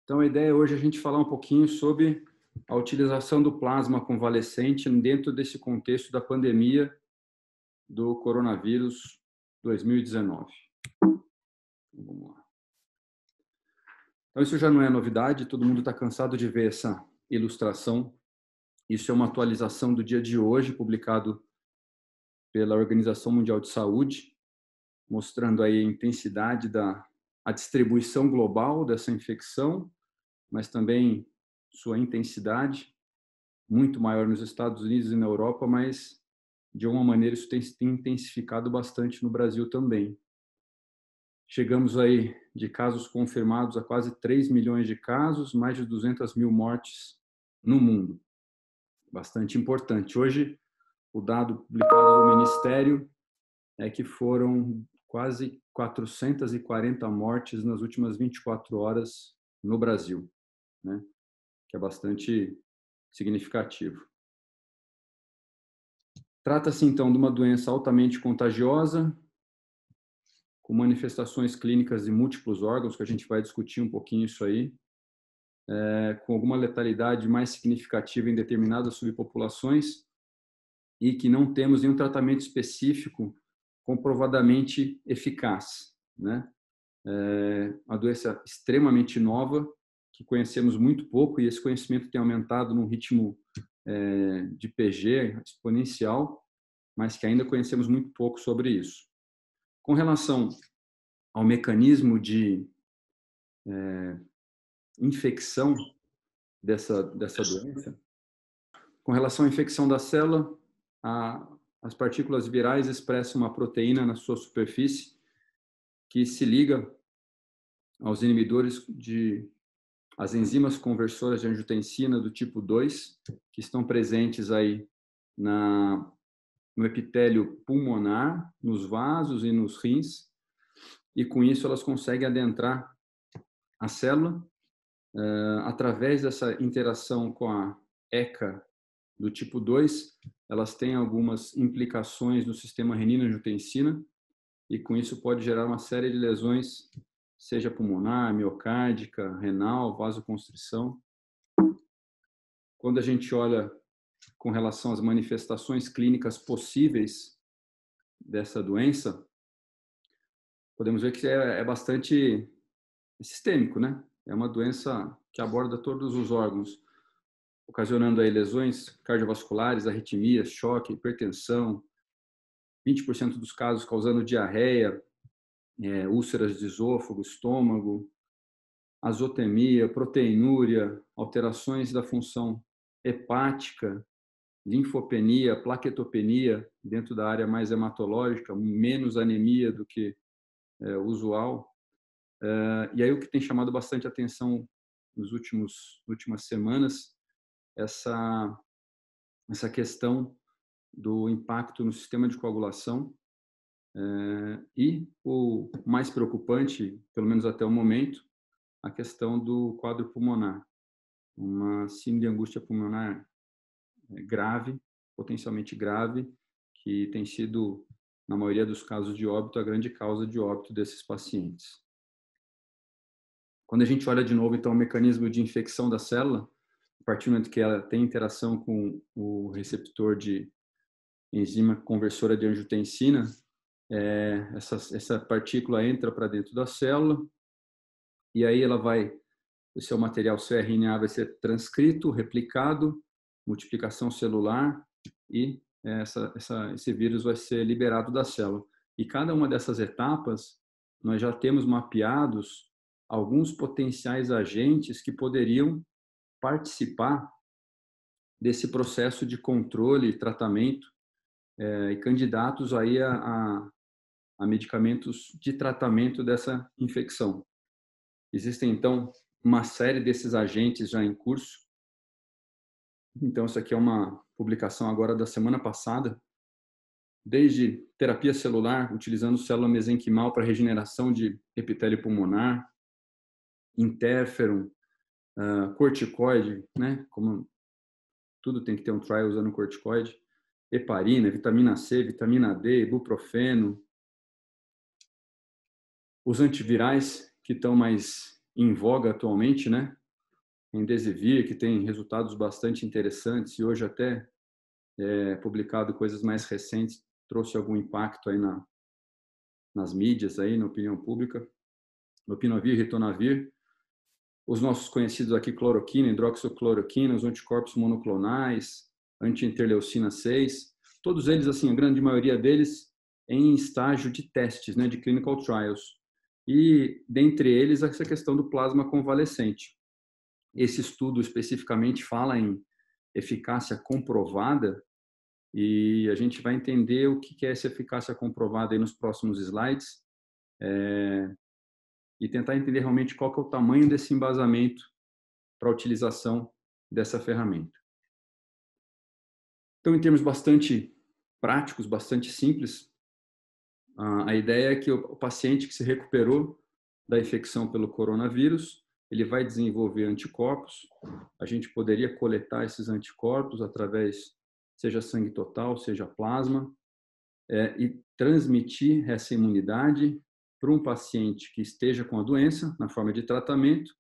Então, a ideia hoje é a gente falar um pouquinho sobre a utilização do plasma convalescente dentro desse contexto da pandemia do coronavírus 2019. Então, vamos lá. Então, isso já não é novidade, todo mundo está cansado de ver essa ilustração. Isso é uma atualização do dia de hoje, publicado pela Organização Mundial de Saúde, mostrando aí a intensidade a distribuição global dessa infecção, mas também sua intensidade, muito maior nos Estados Unidos e na Europa, mas de uma maneira isso tem intensificado bastante no Brasil também. Chegamos aí de casos confirmados a quase 3 milhões de casos, mais de 200 mil mortes no mundo. Bastante importante. Hoje, o dado publicado do Ministério é que foram quase 440 mortes nas últimas 24 horas no Brasil, né? Que é bastante significativo. Trata-se, então, de uma doença altamente contagiosa, com manifestações clínicas de múltiplos órgãos, que a gente vai discutir um pouquinho isso aí, com alguma letalidade mais significativa em determinadas subpopulações e que não temos nenhum tratamento específico comprovadamente eficaz, né? É uma doença extremamente nova, que conhecemos muito pouco, e esse conhecimento tem aumentado num ritmo de PG exponencial, mas que ainda conhecemos muito pouco sobre isso. Com relação ao mecanismo de infecção dessa doença, com relação à infecção da célula, as partículas virais expressam uma proteína na sua superfície que se liga aos inibidores as enzimas conversoras de angiotensina do tipo 2, que estão presentes aí no epitélio pulmonar, nos vasos e nos rins, e com isso elas conseguem adentrar a célula através dessa interação com a ECA do tipo 2, elas têm algumas implicações no sistema renina-angiotensina, e com isso pode gerar uma série de lesões, seja pulmonar, miocárdica, renal, vasoconstrição. Quando a gente olha com relação às manifestações clínicas possíveis dessa doença, podemos ver que é bastante sistêmico, né? É uma doença que aborda todos os órgãos, ocasionando aí lesões cardiovasculares, arritmias, choque, hipertensão, 20% dos casos causando diarreia, úlceras de esôfago, estômago, azotemia, proteinúria, alterações da função hepática, linfopenia, plaquetopenia, dentro da área mais hematológica, menos anemia do que usual. E aí o que tem chamado bastante atenção nas últimas semanas, essa questão do impacto no sistema de coagulação, e o mais preocupante, pelo menos até o momento, a questão do quadro pulmonar, uma síndrome de angústia pulmonar grave, potencialmente grave, que tem sido, na maioria dos casos de óbito, a grande causa de óbito desses pacientes. Quando a gente olha de novo, então, o mecanismo de infecção da célula, a partir do momento que ela tem interação com o receptor de enzima conversora de angiotensina, essa partícula entra para dentro da célula, e aí o seu material, seu RNA vai ser transcrito, replicado, multiplicação celular, e esse vírus vai ser liberado da célula. E cada uma dessas etapas, nós já temos mapeados alguns potenciais agentes que poderiam participar desse processo de controle e tratamento, e candidatos aí a medicamentos de tratamento dessa infecção. Existem, então, uma série desses agentes já em curso. Então, isso aqui é uma publicação agora da semana passada, desde terapia celular, utilizando célula mesenquimal para regeneração de epitélio pulmonar, interferon, corticoide, né? Como tudo tem que ter um trial usando corticoide, heparina, vitamina C, vitamina D, ibuprofeno, os antivirais que estão mais em voga atualmente, né? Remdesivir, que tem resultados bastante interessantes e hoje até publicado coisas mais recentes, trouxe algum impacto aí nas mídias, aí, na opinião pública. Lopinavir, ritonavir, os nossos conhecidos aqui, cloroquina, hidroxicloroquina, os anticorpos monoclonais, anti-interleucina 6, todos eles, assim, a grande maioria deles em estágio de testes, né, de clinical trials. E, dentre eles, essa questão do plasma convalescente. Esse estudo especificamente fala em eficácia comprovada e a gente vai entender o que é essa eficácia comprovada aí nos próximos slides e tentar entender realmente qual que é o tamanho desse embasamento para a utilização dessa ferramenta. Então, em termos bastante práticos, bastante simples, a ideia é que o paciente que se recuperou da infecção pelo coronavírus, ele vai desenvolver anticorpos. A gente poderia coletar esses anticorpos através, seja sangue total, seja plasma, e transmitir essa imunidade para um paciente que esteja com a doença, na forma de tratamento,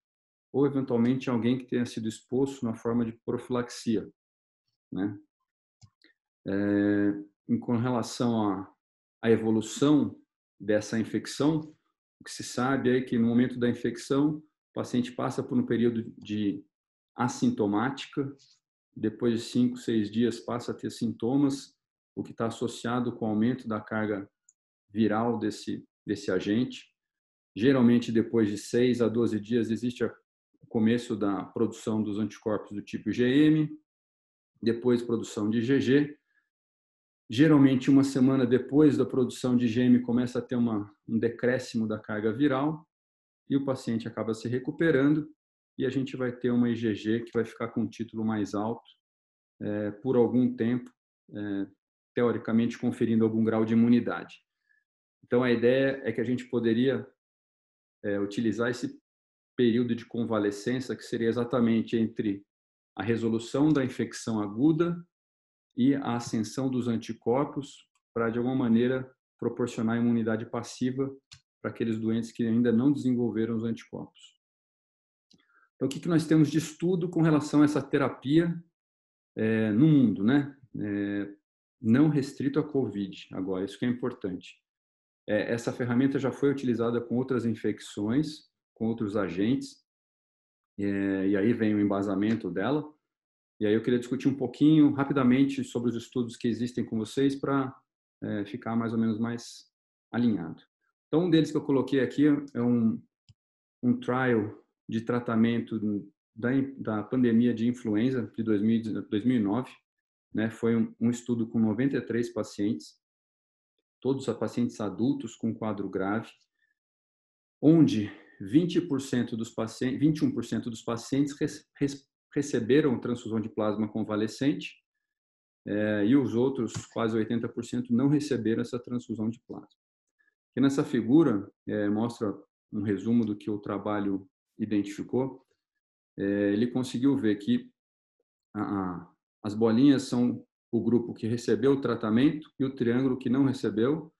ou eventualmente alguém que tenha sido exposto na forma de profilaxia, né? Com relação à evolução dessa infecção, o que se sabe é que no momento da infecção, o paciente passa por um período de assintomática, depois de 5, 6 dias passa a ter sintomas, o que está associado com o aumento da carga viral desse agente. Geralmente, depois de 6 a 12 dias, existe o começo da produção dos anticorpos do tipo IgM, depois produção de IgG. Geralmente, uma semana depois da produção de IgM, começa a ter um decréscimo da carga viral e o paciente acaba se recuperando e a gente vai ter uma IgG que vai ficar com um título mais alto por algum tempo, teoricamente conferindo algum grau de imunidade. Então, a ideia é que a gente poderia utilizar esse período de convalescença, que seria exatamente entre a resolução da infecção aguda e a ascensão dos anticorpos, para, de alguma maneira, proporcionar imunidade passiva para aqueles doentes que ainda não desenvolveram os anticorpos. Então, o que nós temos de estudo com relação a essa terapia no mundo, né? Não restrito à COVID, agora, isso que é importante. Essa ferramenta já foi utilizada com outras infecções, com outros agentes, e aí vem o embasamento dela. E aí eu queria discutir um pouquinho, rapidamente, sobre os estudos que existem com vocês para ficar mais ou menos mais alinhado. Então, um deles que eu coloquei aqui é um trial de tratamento da pandemia de influenza de 2009. Né? Foi um estudo com 93 pacientes, todos pacientes adultos com quadro grave, onde 20% dos pacientes, 21% dos pacientes receberam transfusão de plasma convalescente e os outros, quase 80%, não receberam essa transfusão de plasma. E nessa figura mostra um resumo do que o trabalho identificou. Ele conseguiu ver que as bolinhas são o grupo que recebeu o tratamento e o triângulo que não recebeu.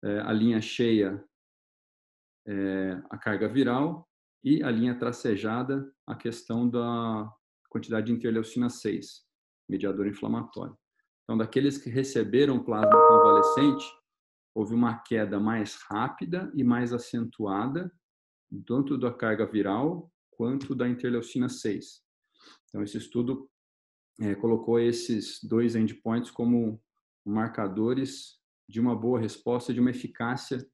A linha cheia a carga viral e a linha tracejada a questão da quantidade de interleucina 6, mediador inflamatório. Então, daqueles que receberam plasma convalescente, houve uma queda mais rápida e mais acentuada, tanto da carga viral quanto da interleucina 6. Então, esse estudo colocou esses dois endpoints como marcadores de uma boa resposta, de uma eficácia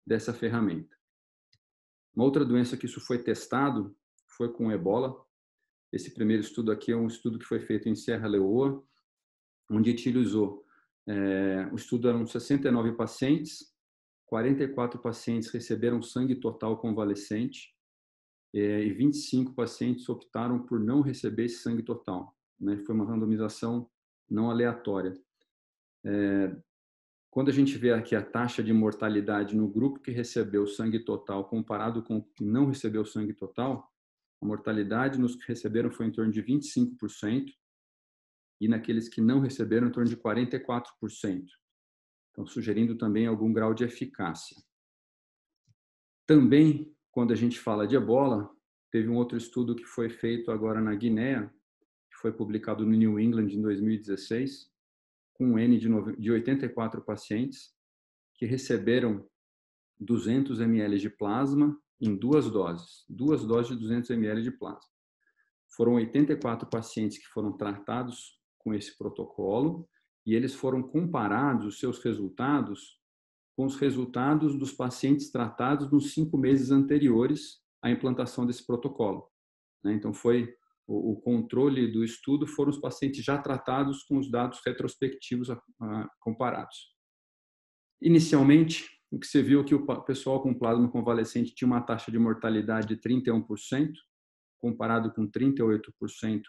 dessa ferramenta. Uma outra doença que isso foi testado foi com ebola. Esse primeiro estudo aqui é um estudo que foi feito em Serra Leoa, onde utilizou, o estudo eram 69 pacientes, 44 pacientes receberam sangue total convalescente e 25 pacientes optaram por não receber esse sangue total. Né? Foi uma randomização não aleatória. Quando a gente vê aqui a taxa de mortalidade no grupo que recebeu sangue total comparado com o que não recebeu sangue total, a mortalidade nos que receberam foi em torno de 25% e naqueles que não receberam em torno de 44%. Então, sugerindo também algum grau de eficácia. Também quando a gente fala de ebola, teve um outro estudo que foi feito agora na Guiné, que foi publicado no New England em 2016, com um N de 84 pacientes que receberam 200 ml de plasma em duas doses de 200 ml de plasma. Foram 84 pacientes que foram tratados com esse protocolo e eles foram comparados, os seus resultados, com os resultados dos pacientes tratados nos 5 meses anteriores à implantação desse protocolo. Então, foi o controle do estudo foram os pacientes já tratados com os dados retrospectivos comparados. Inicialmente, o que você viu é que o pessoal com plasma convalescente tinha uma taxa de mortalidade de 31%, comparado com 38%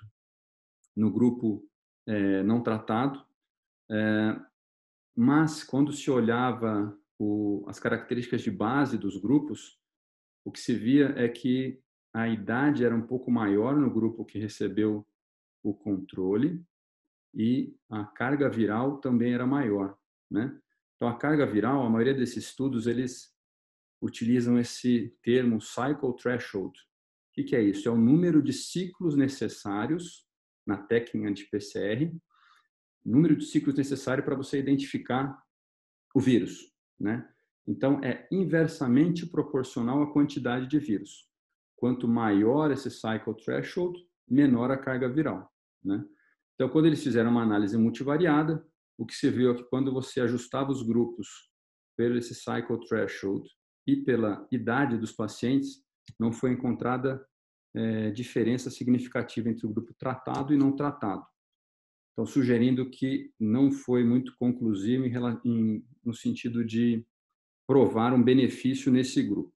no grupo não tratado. Mas, quando se olhava as características de base dos grupos, o que se via é que a idade era um pouco maior no grupo que recebeu o controle e a carga viral também era maior, né? Então, a carga viral, a maioria desses estudos, eles utilizam esse termo cycle threshold. O que é isso? É o número de ciclos necessários na técnica de PCR, número de ciclos necessário para você identificar o vírus, né? Então, é inversamente proporcional à quantidade de vírus. Quanto maior esse cycle threshold, menor a carga viral, né? Então, quando eles fizeram uma análise multivariada, o que se viu é que quando você ajustava os grupos pelo esse cycle threshold e pela idade dos pacientes, não foi encontrada diferença significativa entre o grupo tratado e não tratado. Então, sugerindo que não foi muito conclusivo no sentido de provar um benefício nesse grupo.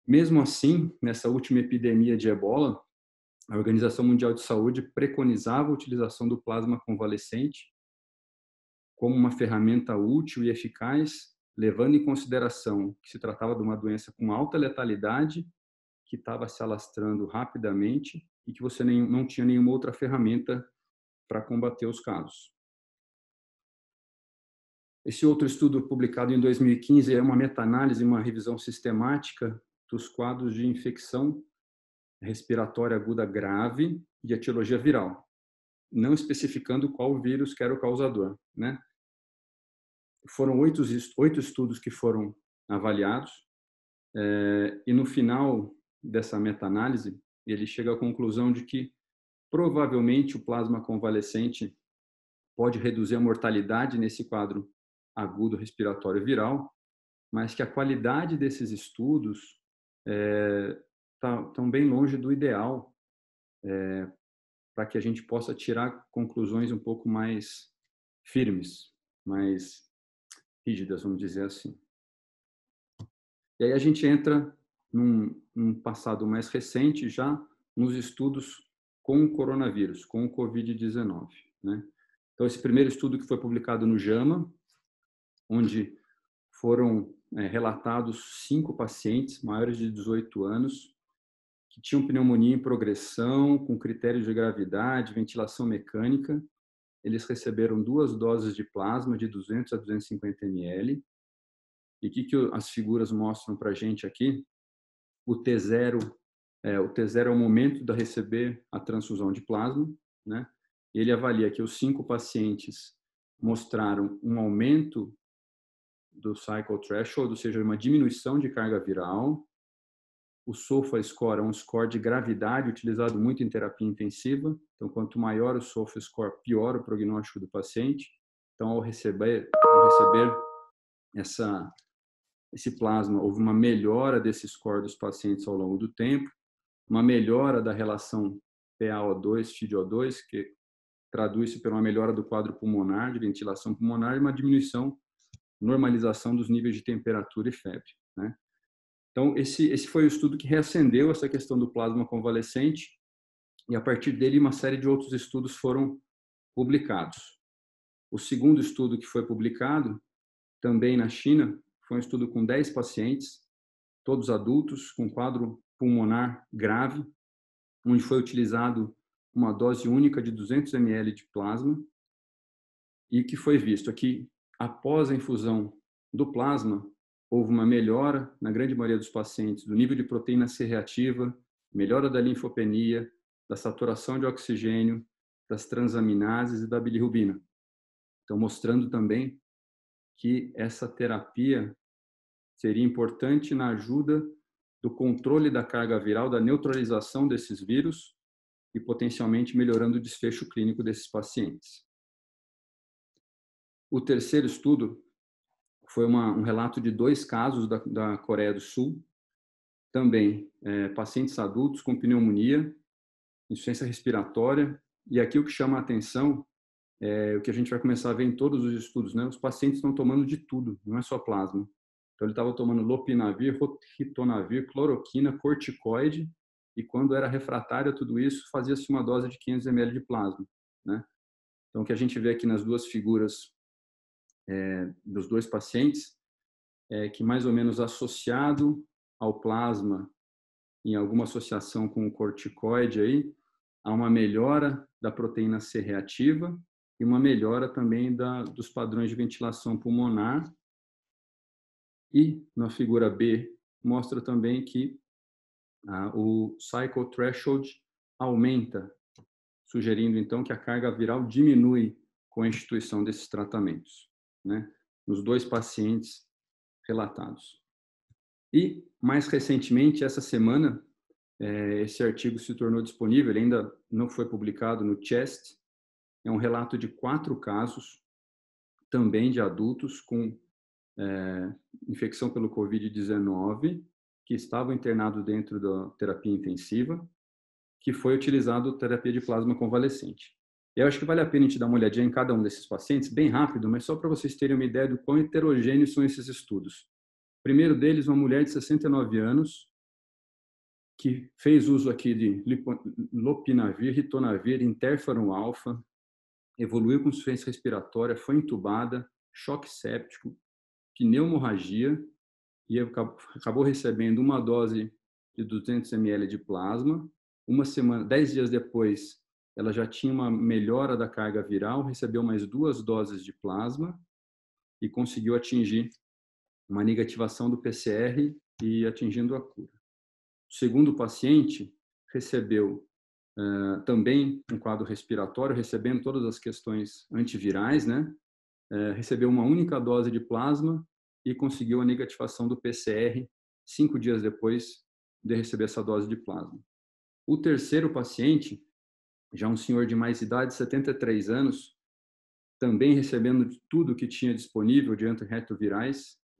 Mesmo assim, nessa última epidemia de ebola, a Organização Mundial de Saúde preconizava a utilização do plasma convalescente como uma ferramenta útil e eficaz, levando em consideração que se tratava de uma doença com alta letalidade, que estava se alastrando rapidamente e que você não tinha nenhuma outra ferramenta para combater os casos. Esse outro estudo publicado em 2015 é uma meta-análise, uma revisão sistemática dos quadros de infecção respiratória aguda grave de etiologia viral, não especificando qual vírus que era o causador, né? Foram 8 estudos que foram avaliados e no final dessa meta-análise ele chega à conclusão de que provavelmente o plasma convalescente pode reduzir a mortalidade nesse quadro agudo respiratório viral, mas que a qualidade desses estudos estão bem longe do ideal para que a gente possa tirar conclusões um pouco mais firmes, mais rígidas, vamos dizer assim. E aí a gente entra num passado mais recente já, nos estudos com o coronavírus, com o Covid-19, né? Então, esse primeiro estudo que foi publicado no JAMA, onde foram relatados 5 pacientes maiores de 18 anos que tinham pneumonia em progressão, com critérios de gravidade, ventilação mecânica. Eles receberam 2 doses de plasma de 200 a 250 ml. E o que as figuras mostram para a gente aqui? O T0 é o momento de receber a transfusão de plasma, né? Ele avalia que os 5 pacientes mostraram um aumento do cycle threshold, ou seja, uma diminuição de carga viral. O SOFA score é um score de gravidade utilizado muito em terapia intensiva. Então, quanto maior o SOFA score, pior o prognóstico do paciente. Então, ao receber esse plasma, houve uma melhora desse score dos pacientes ao longo do tempo, uma melhora da relação PaO2, FiO2, que traduz-se por uma melhora do quadro pulmonar, de ventilação pulmonar, e uma diminuição, normalização dos níveis de temperatura e febre, né? Então, esse foi o estudo que reacendeu essa questão do plasma convalescente e, a partir dele, uma série de outros estudos foram publicados. O segundo estudo que foi publicado, também na China, foi um estudo com 10 pacientes, todos adultos, com quadro pulmonar grave, onde foi utilizado uma dose única de 200 ml de plasma e que foi visto aqui, após a infusão do plasma, houve uma melhora, na grande maioria dos pacientes, do nível de proteína C reativa, melhora da linfopenia, da saturação de oxigênio, das transaminases e da bilirrubina. Então, mostrando também que essa terapia seria importante na ajuda do controle da carga viral, da neutralização desses vírus e potencialmente melhorando o desfecho clínico desses pacientes. O terceiro estudo foi um relato de 2 casos da Coreia do Sul, também pacientes adultos com pneumonia, insuficiência respiratória, e aqui o que chama a atenção é o que a gente vai começar a ver em todos os estudos, né? Os pacientes estão tomando de tudo, não é só plasma. Então ele estava tomando lopinavir, ritonavir, cloroquina, corticoide, e quando era refratário a tudo isso, fazia-se uma dose de 500 ml de plasma, né? Então o que a gente vê aqui nas duas figuras dos 2 pacientes é que mais ou menos associado ao plasma, em alguma associação com o corticoide aí, há uma melhora da proteína C reativa e uma melhora também dos padrões de ventilação pulmonar. E na figura B mostra também que o cycle threshold aumenta, sugerindo então que a carga viral diminui com a instituição desses tratamentos, né? Nos 2 pacientes relatados. E mais recentemente, essa semana, esse artigo se tornou disponível, ele ainda não foi publicado no CHEST, é um relato de 4 casos, também de adultos com infecção pelo Covid-19, que estavam internados dentro da terapia intensiva, que foi utilizado terapia de plasma convalescente. Eu acho que vale a pena a gente dar uma olhadinha em cada um desses pacientes, bem rápido, mas só para vocês terem uma ideia do quão heterogêneos são esses estudos. O primeiro deles, uma mulher de 69 anos, que fez uso aqui de lopinavir, ritonavir, interferon alfa, evoluiu com insuficiência respiratória, foi entubada, choque séptico, pneumorragia, e acabou recebendo uma dose de 200 ml de plasma. 10 dias depois, ela já tinha uma melhora da carga viral, recebeu mais 2 doses de plasma e conseguiu atingir uma negativação do PCR e atingindo a cura. O segundo paciente recebeu também um quadro respiratório, recebendo todas as questões antivirais, né? Recebeu uma única dose de plasma e conseguiu a negativação do PCR 5 dias depois de receber essa dose de plasma. O terceiro paciente, já um senhor de mais idade, 73 anos, também recebendo tudo que tinha disponível de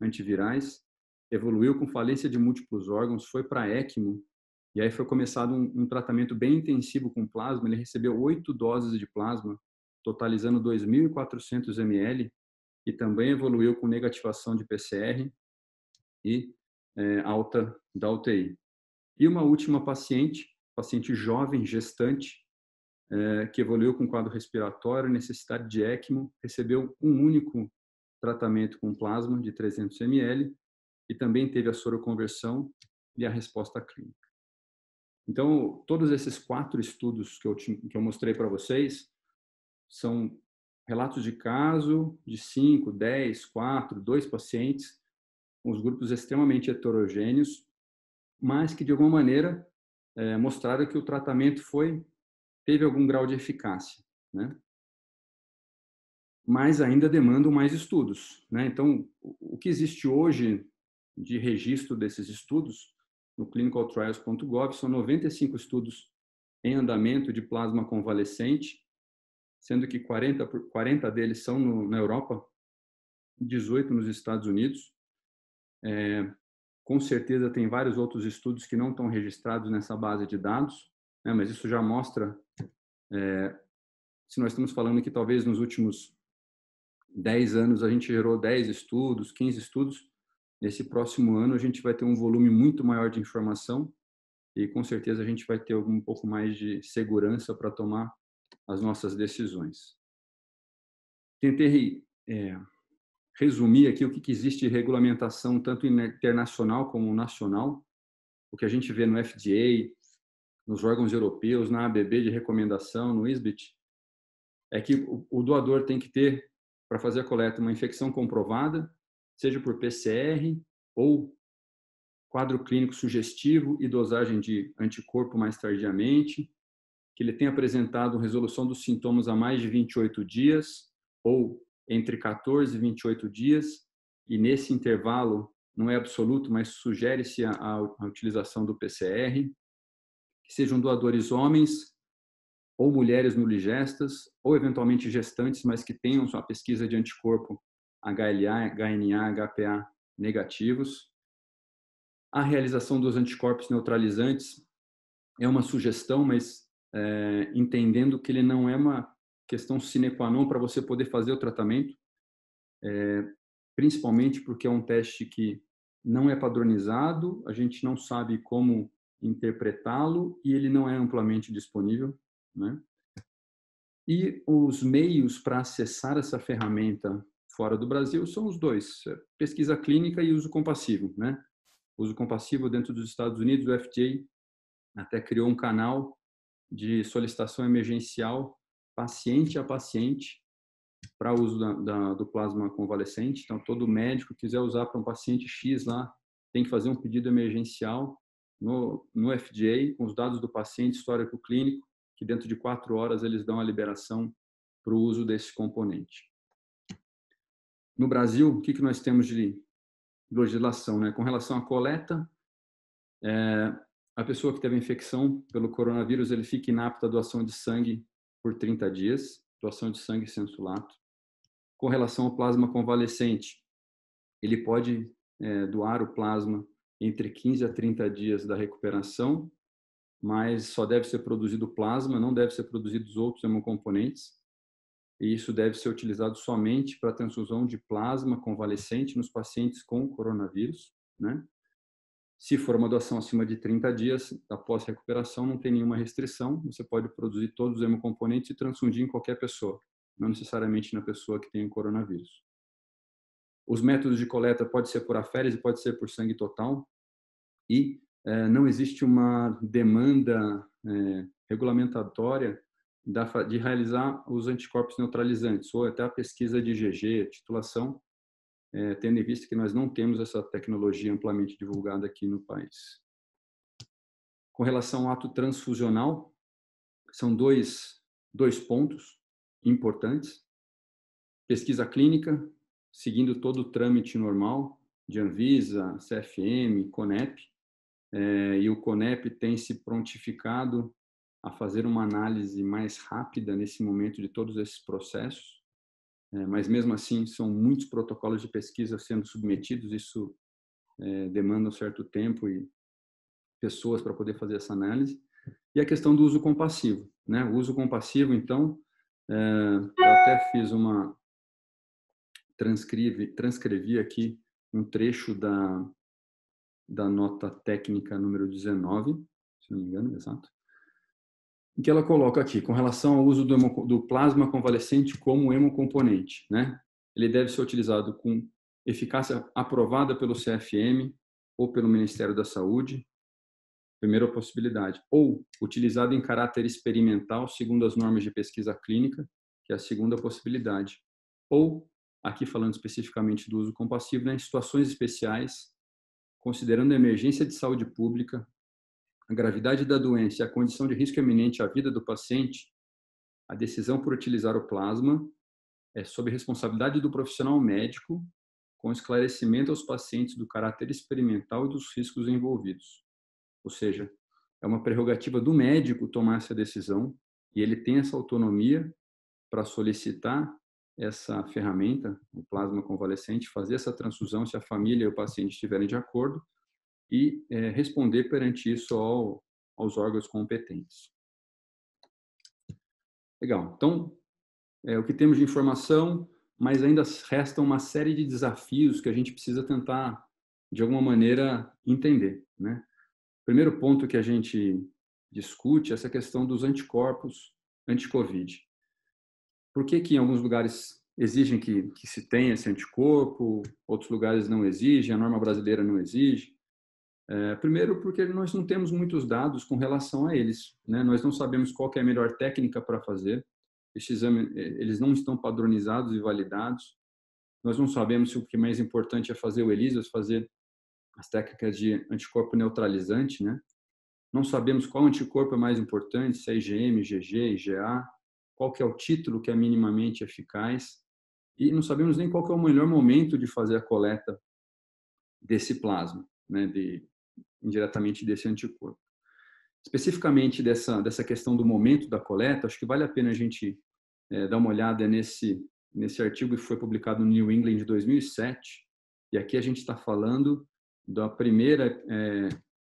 antivirais, evoluiu com falência de múltiplos órgãos, foi para ECMO, e aí foi começado um tratamento bem intensivo com plasma. Ele recebeu 8 doses de plasma, totalizando 2.400 ml, e também evoluiu com negativação de PCR e alta da UTI. E uma última paciente jovem, gestante, que evoluiu com quadro respiratório, necessidade de ECMO, recebeu um único tratamento com plasma de 300 ml e também teve a soroconversão e a resposta clínica. Então, todos esses 4 estudos que eu mostrei para vocês são relatos de caso de 5, 10, 4, 2 pacientes, com os grupos extremamente heterogêneos, mas que de alguma maneira mostraram que o tratamento teve algum grau de eficácia, né? Mas ainda demandam mais estudos, né? Então, o que existe hoje de registro desses estudos no clinicaltrials.gov são 95 estudos em andamento de plasma convalescente, sendo que 40 deles são na Europa, 18 nos Estados Unidos. Com certeza tem vários outros estudos que não estão registrados nessa base de dados, né? Mas isso já mostra, se nós estamos falando que talvez nos últimos 10 anos a gente gerou 10 estudos, 15 estudos, nesse próximo ano a gente vai ter um volume muito maior de informação e com certeza a gente vai ter um pouco mais de segurança para tomar as nossas decisões. Tentei resumir aqui o que existe de regulamentação tanto internacional como nacional, o que a gente vê no FDA, nos órgãos europeus, na ABB de recomendação, no ISBIT, é que o doador tem que ter, para fazer a coleta, uma infecção comprovada, seja por PCR ou quadro clínico sugestivo e dosagem de anticorpo mais tardiamente, que ele tenha apresentado resolução dos sintomas há mais de 28 dias, ou entre 14 e 28 dias, e nesse intervalo, não é absoluto, mas sugere-se a utilização do PCR, que sejam doadores homens ou mulheres nuligestas, ou eventualmente gestantes, mas que tenham sua pesquisa de anticorpo HLA, HNA, HPA negativos. A realização dos anticorpos neutralizantes é uma sugestão, mas entendendo que ele não é uma questão sine qua non para você poder fazer o tratamento, principalmente porque é um teste que não é padronizado, a gente não sabe como interpretá-lo e ele não é amplamente disponível, né? E os meios para acessar essa ferramenta fora do Brasil são os dois, pesquisa clínica e uso compassivo, né? Uso compassivo dentro dos Estados Unidos, o FDA até criou um canal de solicitação emergencial paciente a paciente para uso do plasma convalescente. Então, todo médico que quiser usar para um paciente X lá, tem que fazer um pedido emergencial no FDA, com os dados do paciente, histórico clínico, que dentro de 4 horas eles dão a liberação para o uso desse componente. No Brasil, o que nós temos de legislação, né? Com relação à coleta, a pessoa que teve infecção pelo coronavírus, ele fica inapto à doação de sangue por 30 dias, doação de sangue sensulato. Com relação ao plasma convalescente, ele pode doar o plasma entre 15 a 30 dias da recuperação, mas só deve ser produzido plasma, não deve ser produzidos outros hemocomponentes, e isso deve ser utilizado somente para a transfusão de plasma convalescente nos pacientes com coronavírus, né? Se for uma doação acima de 30 dias após recuperação, não tem nenhuma restrição, você pode produzir todos os hemocomponentes e transfundir em qualquer pessoa, não necessariamente na pessoa que tem o coronavírus. Os métodos de coleta pode ser por aférese, pode ser por sangue total, e não existe uma demanda regulamentatória de realizar os anticorpos neutralizantes, ou até a pesquisa de IgG, titulação, tendo em vista que nós não temos essa tecnologia amplamente divulgada aqui no país. Com relação ao ato transfusional, são dois pontos importantes. Pesquisa clínica, seguindo todo o trâmite normal de Anvisa, CFM, CONEP, e o CONEP tem se prontificado a fazer uma análise mais rápida nesse momento de todos esses processos, mas mesmo assim são muitos protocolos de pesquisa sendo submetidos, isso demanda um certo tempo e pessoas para poder fazer essa análise. E a questão do uso compassivo, né? O uso compassivo, então, eu até fiz transcrevi aqui um trecho da nota técnica número 19, se não me engano, exato, em que ela coloca aqui, com relação ao uso do plasma convalescente como hemocomponente, né? Ele deve ser utilizado com eficácia aprovada pelo CFM ou pelo Ministério da Saúde, primeira possibilidade, ou utilizado em caráter experimental, segundo as normas de pesquisa clínica, que é a segunda possibilidade, ou, aqui falando especificamente do uso compassivo, né, em situações especiais, considerando a emergência de saúde pública, a gravidade da doença e a condição de risco eminente à vida do paciente, a decisão por utilizar o plasma é sob responsabilidade do profissional médico, com esclarecimento aos pacientes do caráter experimental e dos riscos envolvidos. Ou seja, é uma prerrogativa do médico tomar essa decisão e ele tem essa autonomia para solicitar essa ferramenta, o plasma convalescente, fazer essa transfusão se a família e o paciente estiverem de acordo e responder perante isso aos órgãos competentes. Legal. Então, o que temos de informação, mas ainda resta uma série de desafios que a gente precisa tentar, de alguma maneira, entender, né? O primeiro ponto que a gente discute é essa questão dos anticorpos anti-Covid. Por que em alguns lugares exigem que se tenha esse anticorpo, outros lugares não exigem, a norma brasileira não exige? Primeiro, porque nós não temos muitos dados com relação a eles, né? Nós não sabemos qual que é a melhor técnica para fazer. Esses exames, eles não estão padronizados e validados. Nós não sabemos se o que é mais importante é fazer o ELISAS, fazer as técnicas de anticorpo neutralizante, né? Não sabemos qual anticorpo é mais importante, se é IgM, IgG, IgA, qual que é o título que é minimamente eficaz, e não sabemos nem qual que é o melhor momento de fazer a coleta desse plasma, né, indiretamente desse anticorpo. Especificamente dessa questão do momento da coleta, acho que vale a pena a gente dar uma olhada nesse artigo que foi publicado no New England de 2007, e aqui a gente está falando da primeira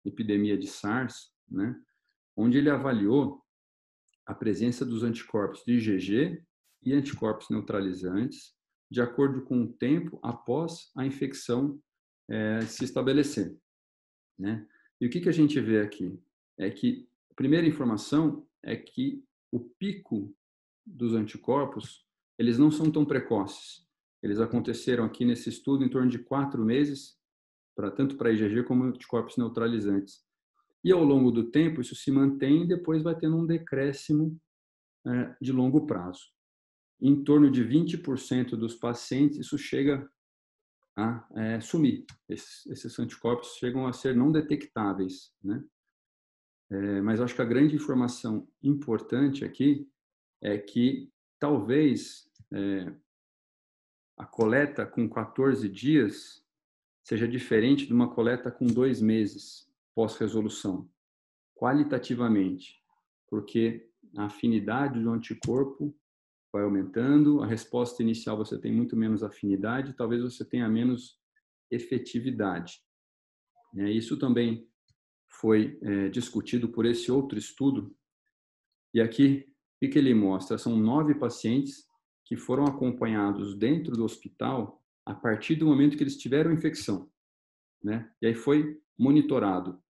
epidemia de SARS, né, onde ele avaliou a presença dos anticorpos de IgG e anticorpos neutralizantes de acordo com o tempo após a infecção se estabelecer, né? E o que a gente vê aqui? É que a primeira informação é que o pico dos anticorpos, eles não são tão precoces. Eles aconteceram aqui nesse estudo em torno de 4 meses, tanto para IgG como anticorpos neutralizantes. E ao longo do tempo, isso se mantém e depois vai tendo um decréscimo de longo prazo. Em torno de 20% dos pacientes, isso chega a sumir. Esses anticorpos chegam a ser não detectáveis, né? Mas acho que a grande informação importante aqui é que talvez a coleta com 14 dias seja diferente de uma coleta com 2 meses pós-resolução, qualitativamente, porque a afinidade do anticorpo vai aumentando, a resposta inicial você tem muito menos afinidade, talvez você tenha menos efetividade. Isso também foi discutido por esse outro estudo, e aqui o que ele mostra? São 9 pacientes que foram acompanhados dentro do hospital a partir do momento que eles tiveram infecção, né? E aí foi monitorado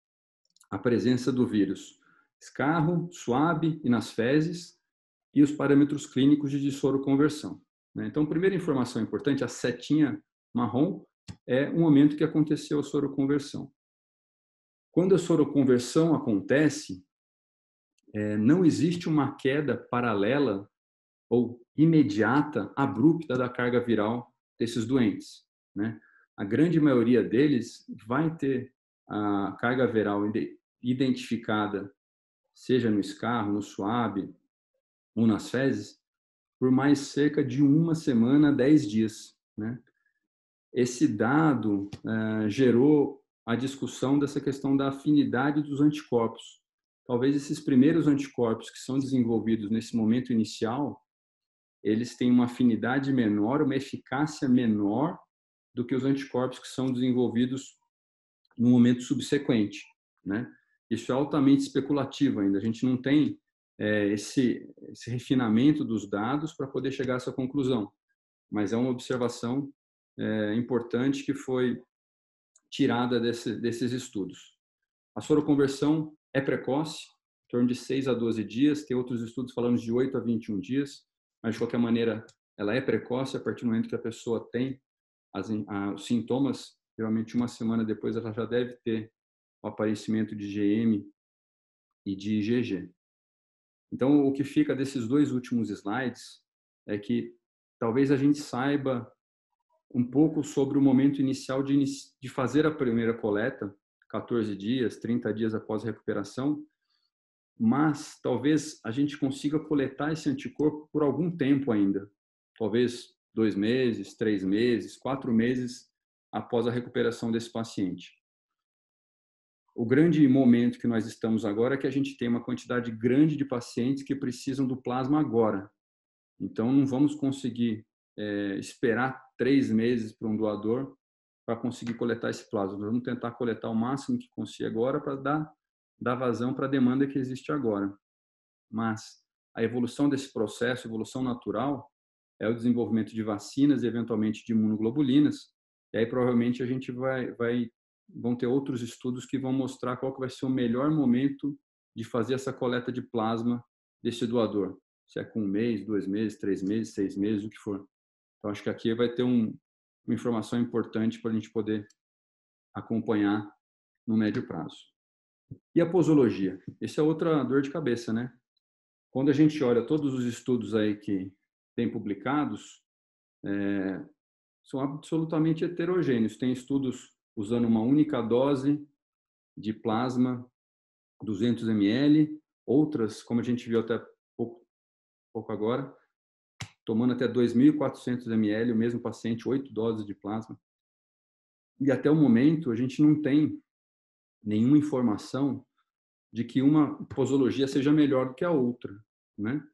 a presença do vírus escarro, suave e nas fezes, e os parâmetros clínicos de soroconversão, né? Então, a primeira informação importante, a setinha marrom, é o momento que aconteceu a soroconversão. Quando a soroconversão acontece, não existe uma queda paralela ou imediata, abrupta da carga viral desses doentes, né? A grande maioria deles vai ter a carga viral identificada, seja no escarro, no suave ou nas fezes, por mais cerca de 1 semana, 10 dias, né? Esse dado gerou a discussão dessa questão da afinidade dos anticorpos. Talvez esses primeiros anticorpos que são desenvolvidos nesse momento inicial, eles têm uma afinidade menor, uma eficácia menor do que os anticorpos que são desenvolvidos no momento subsequente, né? Isso é altamente especulativo ainda. A gente não tem esse refinamento dos dados para poder chegar a essa conclusão. Mas é uma observação importante que foi tirada desses estudos. A soroconversão é precoce, em torno de 6 a 12 dias, tem outros estudos falando de 8 a 21 dias, mas de qualquer maneira ela é precoce a partir do momento que a pessoa tem os sintomas, geralmente 1 semana depois ela já deve ter o aparecimento de IgM e de IgG. Então, o que fica desses 2 últimos slides é que talvez a gente saiba um pouco sobre o momento inicial de fazer a primeira coleta, 14 dias, 30 dias após a recuperação, mas talvez a gente consiga coletar esse anticorpo por algum tempo ainda, talvez 2 meses, 3 meses, 4 meses após a recuperação desse paciente. O grande momento que nós estamos agora é que a gente tem uma quantidade grande de pacientes que precisam do plasma agora. Então, não vamos conseguir esperar 3 meses para um doador para conseguir coletar esse plasma. Nós vamos tentar coletar o máximo que consiga agora para dar vazão para a demanda que existe agora. Mas a evolução desse processo, evolução natural, é o desenvolvimento de vacinas e eventualmente de imunoglobulinas. E aí provavelmente a gente vão ter outros estudos que vão mostrar qual que vai ser o melhor momento de fazer essa coleta de plasma desse doador. Se é com 1 mês, 2 meses, 3 meses, 6 meses, o que for. Então, acho que aqui vai ter uma informação importante para a gente poder acompanhar no médio prazo. E a posologia? Essa é outra dor de cabeça, né? Quando a gente olha todos os estudos aí que tem publicados, são absolutamente heterogêneos. Tem estudos usando uma única dose de plasma, 200 ml, outras, como a gente viu até pouco agora, tomando até 2.400 ml, o mesmo paciente, 8 doses de plasma. E até o momento, a gente não tem nenhuma informação de que uma posologia seja melhor do que a outra, né?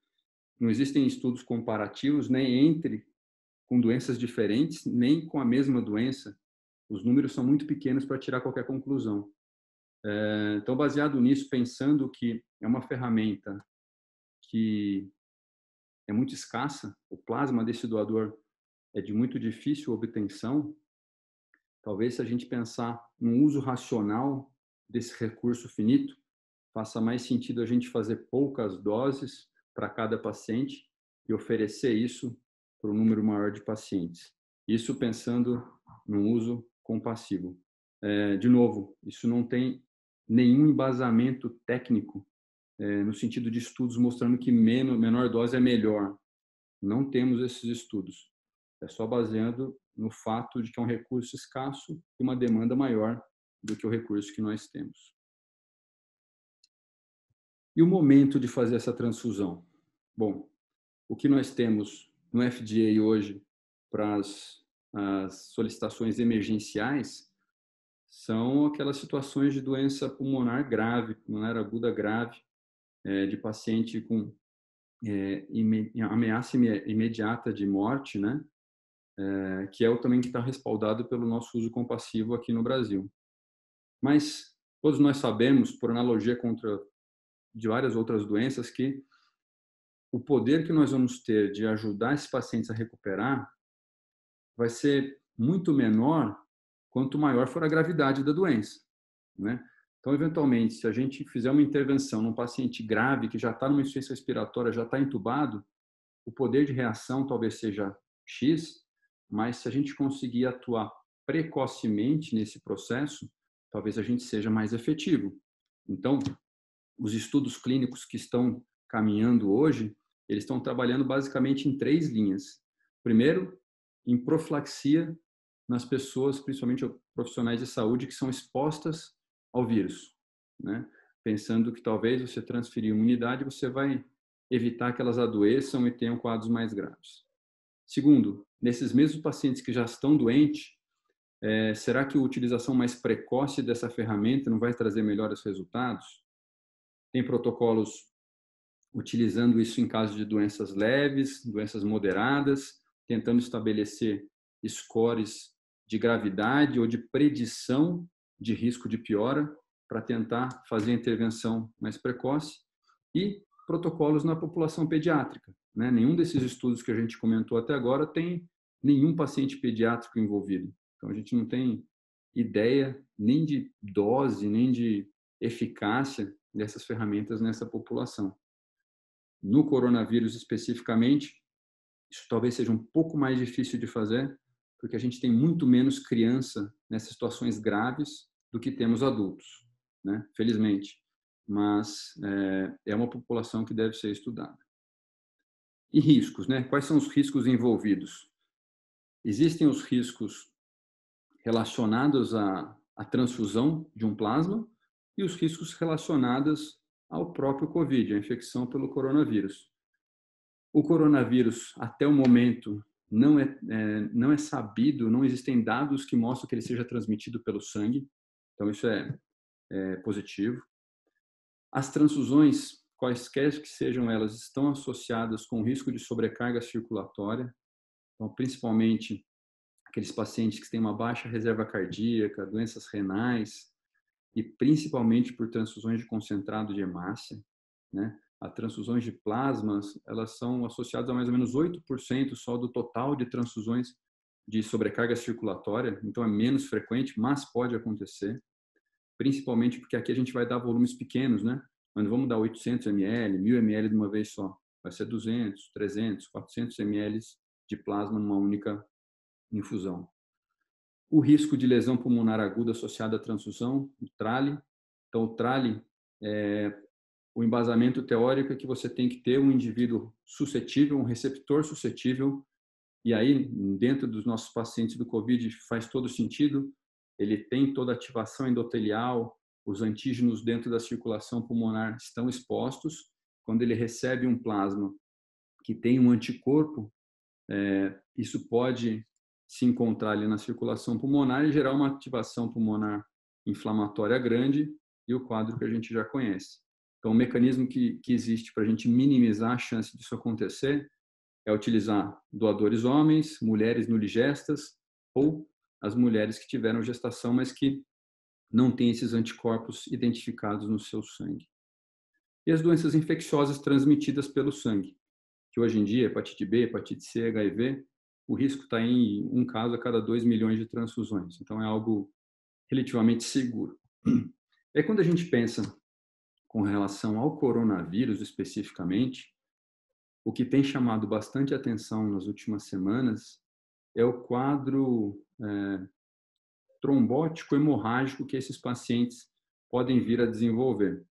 Não existem estudos comparativos nem entre com doenças diferentes, nem com a mesma doença. Os números são muito pequenos para tirar qualquer conclusão. Então, baseado nisso, pensando que é uma ferramenta que é muito escassa, o plasma desse doador é de muito difícil obtenção, talvez se a gente pensar num uso racional desse recurso finito, faça mais sentido a gente fazer poucas doses para cada paciente e oferecer isso para um número maior de pacientes. Isso pensando no uso compassivo. De novo, isso não tem nenhum embasamento técnico no sentido de estudos mostrando que menor dose é melhor. Não temos esses estudos. É só baseando no fato de que é um recurso escasso e uma demanda maior do que o recurso que nós temos. E o momento de fazer essa transfusão? Bom, o que nós temos no FDA hoje para as solicitações emergenciais são aquelas situações de doença pulmonar grave, pulmonar aguda grave, de paciente com ameaça imediata de morte, né? Que é o também que está respaldado pelo nosso uso compassivo aqui no Brasil. Mas todos nós sabemos, por analogia de várias outras doenças, que o poder que nós vamos ter de ajudar esses pacientes a recuperar vai ser muito menor quanto maior for a gravidade da doença, né? Então, eventualmente, se a gente fizer uma intervenção num paciente grave que já está numa insuficiência respiratória, já está entubado, o poder de reação talvez seja X, mas se a gente conseguir atuar precocemente nesse processo, talvez a gente seja mais efetivo. Então, os estudos clínicos que estão caminhando hoje, eles estão trabalhando basicamente em 3 linhas. Primeiro, em profilaxia nas pessoas, principalmente profissionais de saúde, que são expostas ao vírus, né? Pensando que talvez você transferir imunidade, você vai evitar que elas adoeçam e tenham quadros mais graves. Segundo, nesses mesmos pacientes que já estão doentes, será que a utilização mais precoce dessa ferramenta não vai trazer melhores resultados? Tem protocolos utilizando isso em casos de doenças leves, doenças moderadas, tentando estabelecer scores de gravidade ou de predição de risco de piora para tentar fazer a intervenção mais precoce, e protocolos na população pediátrica, né? Nenhum desses estudos que a gente comentou até agora tem nenhum paciente pediátrico envolvido. Então, a gente não tem ideia nem de dose, nem de eficácia dessas ferramentas nessa população. No coronavírus especificamente, isso talvez seja um pouco mais difícil de fazer, porque a gente tem muito menos criança nessas situações graves do que temos adultos, né? Felizmente. Mas é uma população que deve ser estudada. E riscos, né? Quais são os riscos envolvidos? Existem os riscos relacionados à transfusão de um plasma e os riscos relacionados ao próprio COVID, a infecção pelo coronavírus. O coronavírus, até o momento, não é sabido, não existem dados que mostram que ele seja transmitido pelo sangue, então isso é positivo. As transfusões, quaisquer que sejam elas, estão associadas com risco de sobrecarga circulatória, então principalmente aqueles pacientes que têm uma baixa reserva cardíaca, doenças renais, e principalmente por transfusões de concentrado de hemácia, né? As transfusões de plasmas, elas são associadas a mais ou menos 8% só do total de transfusões de sobrecarga circulatória, então é menos frequente, mas pode acontecer, principalmente porque aqui a gente vai dar volumes pequenos, né? Mas não vamos dar 800 ml, 1.000 ml de uma vez só, vai ser 200, 300, 400 ml de plasma numa única infusão. O risco de lesão pulmonar aguda associada à transfusão, o TRALI. Então, o TRALI, o embasamento teórico é que você tem que ter um indivíduo suscetível, um receptor suscetível, e aí, dentro dos nossos pacientes do COVID, faz todo sentido ele tem toda a ativação endotelial, os antígenos dentro da circulação pulmonar estão expostos. Quando ele recebe um plasma que tem um anticorpo, isso pode se encontrar ali na circulação pulmonar e gerar uma ativação pulmonar inflamatória grande e o quadro que a gente já conhece. Então, o mecanismo que existe para a gente minimizar a chance disso acontecer é utilizar doadores homens, mulheres nuligestas ou as mulheres que tiveram gestação, mas que não têm esses anticorpos identificados no seu sangue. E as doenças infecciosas transmitidas pelo sangue, que hoje em dia, hepatite B, hepatite C, HIV, o risco está em um caso a cada 2 milhões de transfusões. Então, é algo relativamente seguro. E aí, quando a gente pensa com relação ao coronavírus especificamente, o que tem chamado bastante atenção nas últimas semanas é o quadro trombótico hemorrágico que esses pacientes podem vir a desenvolver.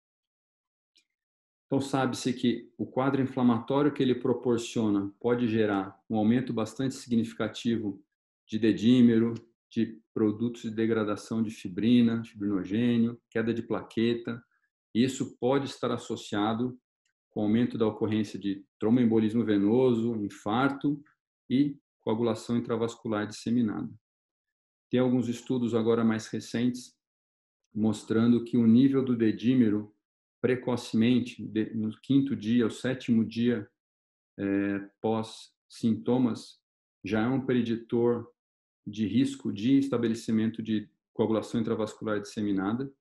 Então, sabe-se que o quadro inflamatório que ele proporciona pode gerar um aumento bastante significativo de dedímero, de produtos de degradação de fibrina, fibrinogênio, queda de plaqueta. Isso pode estar associado com aumento da ocorrência de tromboembolismo venoso, infarto e coagulação intravascular disseminada. Tem alguns estudos agora mais recentes mostrando que o nível do dedímero precocemente, no 5º dia ou 7º dia pós-sintomas, já é um preditor de risco de estabelecimento de coagulação intravascular disseminada,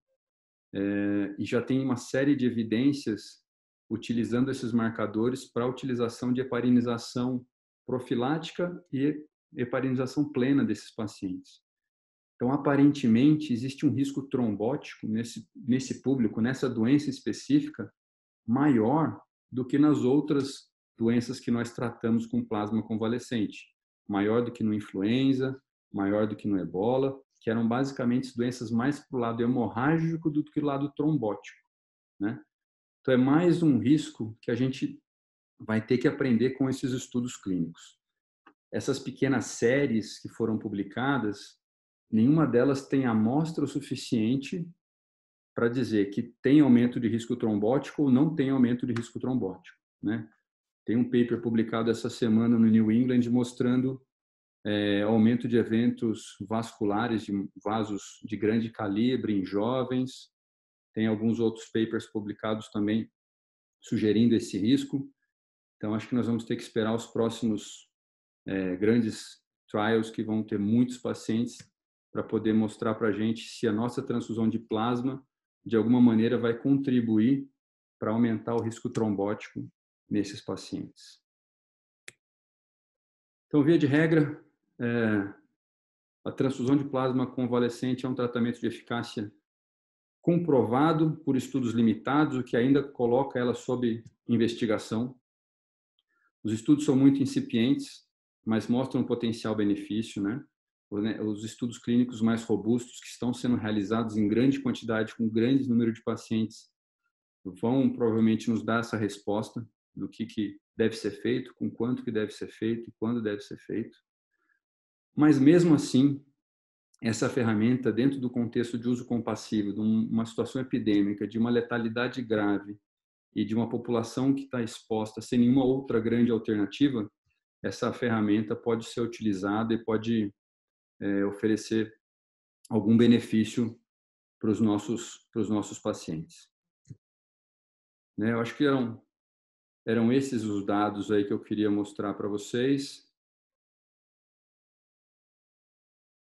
e já tem uma série de evidências utilizando esses marcadores para a utilização de heparinização profilática e heparinização plena desses pacientes. Então, aparentemente, existe um risco trombótico nesse público, nessa doença específica, maior do que nas outras doenças que nós tratamos com plasma convalescente. Maior do que no influenza, maior do que no ebola, que eram basicamente doenças mais para o lado hemorrágico do que o lado trombótico, né? Então, é mais um risco que a gente vai ter que aprender com esses estudos clínicos. Essas pequenas séries que foram publicadas, nenhuma delas tem amostra o suficiente para dizer que tem aumento de risco trombótico ou não tem aumento de risco trombótico, né? Tem um paper publicado essa semana no New England mostrando aumento de eventos vasculares de vasos de grande calibre em jovens. Tem alguns outros papers publicados também sugerindo esse risco. Então, acho que nós vamos ter que esperar os próximos grandes trials que vão ter muitos pacientes para poder mostrar para a gente se a nossa transfusão de plasma, de alguma maneira, vai contribuir para aumentar o risco trombótico nesses pacientes. Então, via de regra, a transfusão de plasma convalescente é um tratamento de eficácia comprovado por estudos limitados, o que ainda coloca ela sob investigação. Os estudos são muito incipientes, mas mostram um potencial benefício, né? Os estudos clínicos mais robustos que estão sendo realizados em grande quantidade, com grande número de pacientes, vão provavelmente nos dar essa resposta do que deve ser feito, com quanto que deve ser feito, quando deve ser feito. Mas mesmo assim, essa ferramenta, dentro do contexto de uso compassivo, de uma situação epidêmica, de uma letalidade grave e de uma população que está exposta sem nenhuma outra grande alternativa, essa ferramenta pode ser utilizada e pode oferecer algum benefício para os nossos pacientes. Eu acho que eram esses os dados aí que eu queria mostrar para vocês.